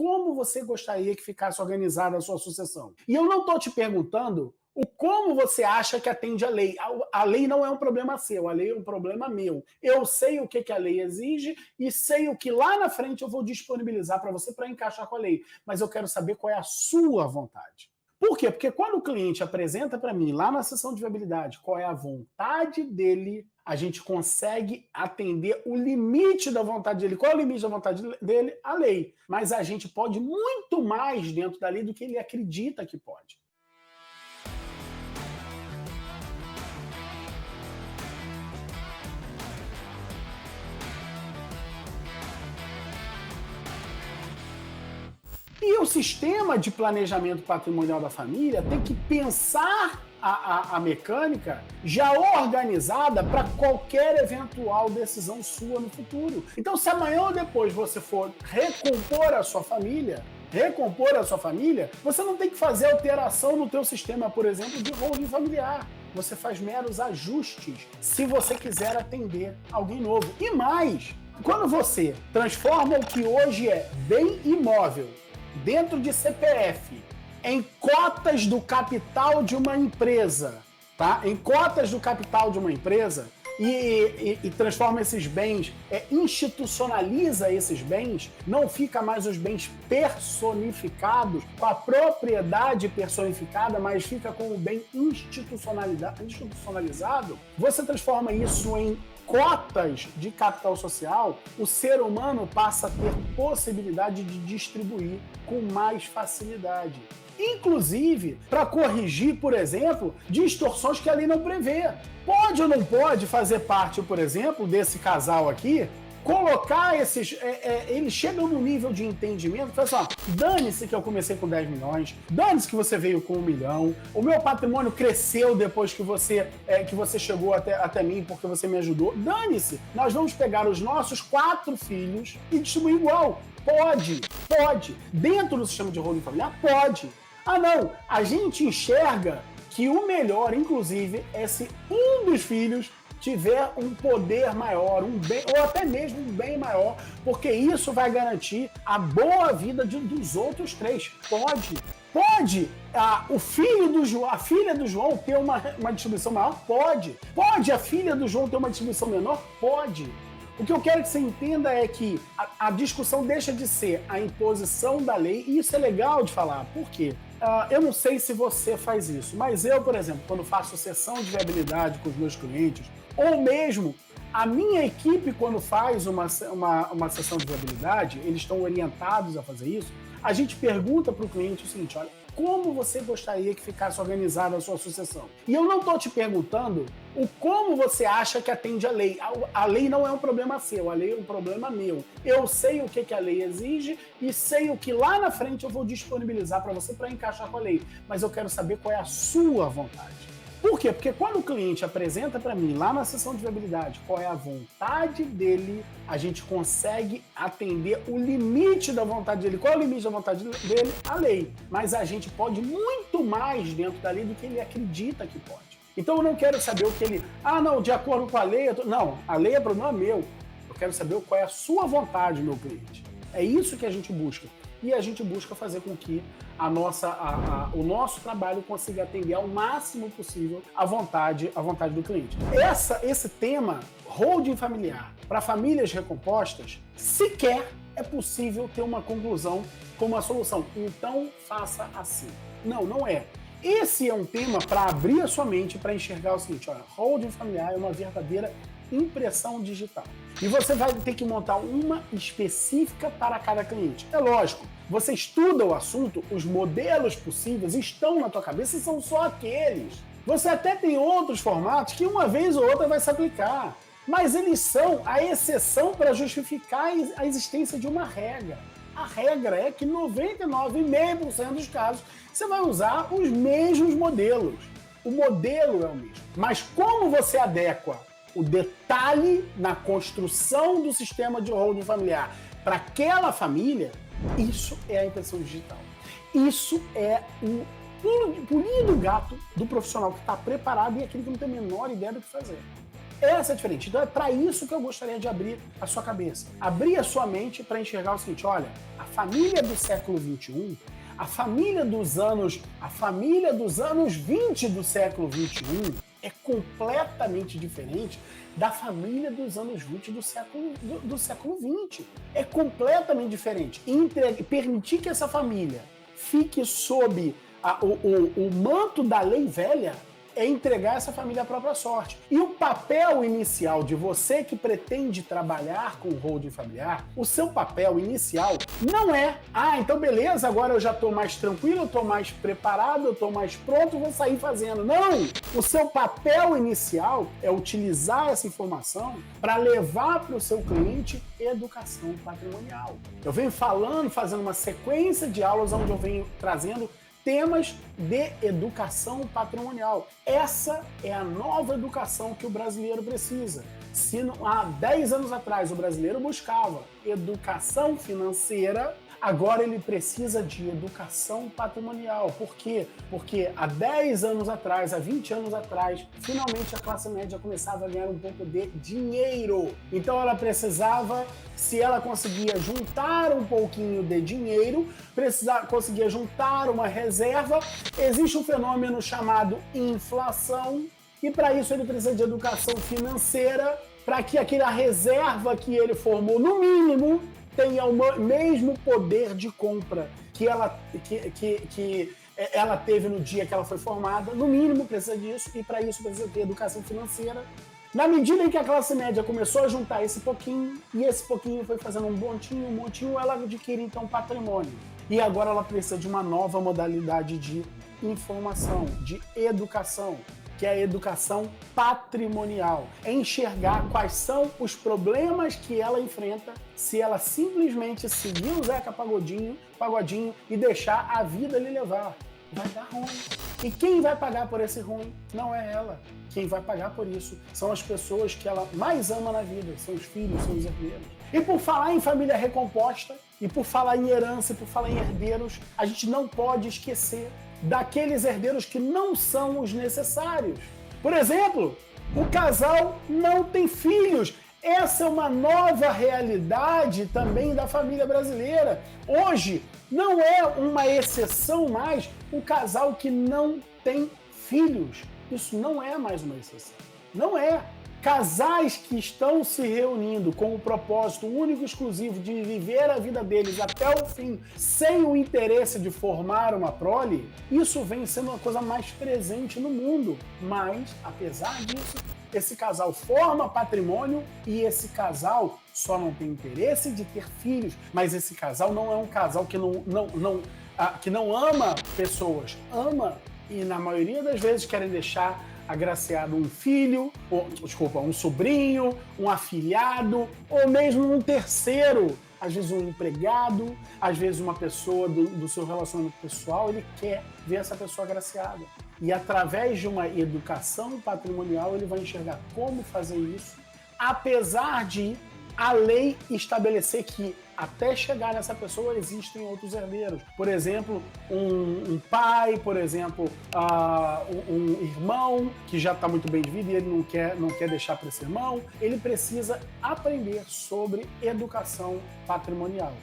como você gostaria que ficasse organizada a sua sucessão. E eu não estou te perguntando o como você acha que atende a lei. A lei não é um problema seu, a lei é um problema meu. Eu sei o que a lei exige e sei o que lá na frente eu vou disponibilizar para você para encaixar com a lei. Mas eu quero saber qual é a sua vontade. Por quê? Porque quando o cliente apresenta para mim, lá na sessão de viabilidade, qual é a vontade dele, a gente consegue atender o limite da vontade dele. Qual é o limite da vontade dele? A lei. Mas a gente pode muito mais dentro da lei do que ele acredita que pode. E o sistema de planejamento patrimonial da família tem que pensar a mecânica já organizada para qualquer eventual decisão sua no futuro. Então, se amanhã ou depois você for recompor a sua família, você não tem que fazer alteração no teu sistema, por exemplo, de holding familiar. Você faz meros ajustes se você quiser atender alguém novo. E mais, quando você transforma o que hoje é bem imóvel dentro de CPF, em cotas do capital de uma empresa, tá? Em cotas do capital de uma empresa e transforma esses bens, institucionaliza esses bens, não fica mais os bens personificados, com a propriedade personificada, mas fica com o bem institucionalizado, você transforma isso em cotas de capital social, o ser humano passa a ter possibilidade de distribuir com mais facilidade. Inclusive, para corrigir, por exemplo, distorções que a lei não prevê. Pode ou não pode fazer parte, por exemplo, desse casal aqui, colocar esses... eles chegam no nível de entendimento, fala assim, ó, dane-se que eu comecei com 10 milhões, dane-se que você veio com 1 milhão, o meu patrimônio cresceu depois que você chegou até mim porque você me ajudou, dane-se, nós vamos pegar os nossos 4 filhos e distribuir igual. Pode. Dentro do sistema de holding familiar, pode. Ah, não, a gente enxerga que o melhor, inclusive, é se um dos filhos tiver um poder maior, um bem, ou até mesmo um bem maior, porque isso vai garantir a boa vida dos outros 3. Pode o filho do João, a filha do João ter uma distribuição maior? Pode a filha do João ter uma distribuição menor? Pode. O que eu quero que você entenda é que a discussão deixa de ser a imposição da lei, e isso é legal de falar. Por quê? Eu não sei se você faz isso, mas eu, por exemplo, quando faço sessão de viabilidade com os meus clientes, ou mesmo a minha equipe, quando faz uma sessão de viabilidade, eles estão orientados a fazer isso, a gente pergunta para o cliente o seguinte, olha, como você gostaria que ficasse organizada a sua sucessão? E eu não estou te perguntando o como você acha que atende a lei. A lei não é um problema seu, a lei é um problema meu. Eu sei o que a lei exige e sei o que lá na frente eu vou disponibilizar para você para encaixar com a lei. Mas eu quero saber qual é a sua vontade. Por quê? Porque quando o cliente apresenta para mim, lá na sessão de viabilidade, qual é a vontade dele, a gente consegue atender o limite da vontade dele. Qual é o limite da vontade dele? A lei. Mas a gente pode muito mais dentro da lei do que ele acredita que pode. Então eu não quero saber o que ele... não, de acordo com a lei... Não, a lei é problema meu. Eu quero saber qual é a sua vontade, meu cliente. É isso que a gente busca. E a gente busca fazer com que o nosso trabalho consiga atender ao máximo possível a vontade do cliente. Esse tema, holding familiar, para famílias recompostas, sequer é possível ter uma conclusão com uma solução. Então, faça assim. Não é. Esse é um tema para abrir a sua mente, para enxergar o seguinte, olha, holding familiar é uma verdadeira impressão digital. E você vai ter que montar uma específica para cada cliente. É lógico, você estuda o assunto, os modelos possíveis estão na tua cabeça e são só aqueles. Você até tem outros formatos que uma vez ou outra vai se aplicar, mas eles são a exceção para justificar a existência de uma regra. A regra é que 99,5% dos casos você vai usar os mesmos modelos. O modelo é o mesmo. Mas como você adequa o detalhe na construção do sistema de holding familiar para aquela família, isso é a impressão digital. Isso é o pulinho do gato do profissional que está preparado e aquele que não tem a menor ideia do que fazer. Essa é diferente. Então é para isso que eu gostaria de abrir a sua cabeça. Abrir a sua mente para enxergar o seguinte, olha, a família do século XXI, a família dos anos 20 do século XXI é completamente diferente da família dos anos 20 do século XX. É completamente diferente. Permitir que essa família fique sob o manto da lei velha é entregar essa família à própria sorte. E o papel inicial de você que pretende trabalhar com holding familiar, o seu papel inicial não é, então beleza, agora eu já estou mais tranquilo, eu estou mais preparado, eu estou mais pronto, vou sair fazendo. Não! O seu papel inicial é utilizar essa informação para levar para o seu cliente educação patrimonial. Eu venho fazendo uma sequência de aulas onde eu venho trazendo temas de educação patrimonial. Essa é a nova educação que o brasileiro precisa. Se há 10 anos atrás o brasileiro buscava educação financeira, agora ele precisa de educação patrimonial. Por quê? Porque há 10 anos atrás, há 20 anos atrás, finalmente a classe média começava a ganhar um pouco de dinheiro. Então ela precisava, se ela conseguia juntar um pouquinho de dinheiro, conseguia juntar uma reserva, existe um fenômeno chamado inflação, e para isso ele precisa de educação financeira, para que aquela reserva que ele formou, no mínimo, tenha o mesmo poder de compra que ela teve no dia que ela foi formada. No mínimo precisa disso, e para isso precisa ter educação financeira. Na medida em que a classe média começou a juntar esse pouquinho, e esse pouquinho foi fazendo um montinho, ela adquire então patrimônio. E agora ela precisa de uma nova modalidade de informação, de educação, que é a educação patrimonial. É enxergar quais são os problemas que ela enfrenta se ela simplesmente seguir o Zeca Pagodinho e deixar a vida lhe levar. Vai dar ruim. E quem vai pagar por esse ruim não é ela. Quem vai pagar por isso são as pessoas que ela mais ama na vida, são os filhos, são os herdeiros. E por falar em família recomposta, e por falar em herança, e por falar em herdeiros, a gente não pode esquecer daqueles herdeiros que não são os necessários. Por exemplo, o casal não tem filhos. Essa é uma nova realidade também da família brasileira. Hoje, não é uma exceção mais o casal que não tem filhos. Isso não é mais uma exceção. Não é. Casais que estão se reunindo com o propósito único e exclusivo de viver a vida deles até o fim, sem o interesse de formar uma prole, isso vem sendo uma coisa mais presente no mundo. Mas, apesar disso, esse casal forma patrimônio e esse casal só não tem interesse de ter filhos. Mas esse casal não é um casal que não ama pessoas. Ama, e na maioria das vezes querem deixar agraciado um filho, um sobrinho, um afilhado, ou mesmo um terceiro, às vezes um empregado, às vezes uma pessoa do seu relacionamento pessoal, ele quer ver essa pessoa agraciada. E através de uma educação patrimonial, ele vai enxergar como fazer isso, apesar de a lei estabelecer que até chegar nessa pessoa existem outros herdeiros. Por exemplo, um pai, por exemplo, um irmão que já está muito bem de vida e ele não quer deixar para esse irmão. Ele precisa aprender sobre educação patrimonial.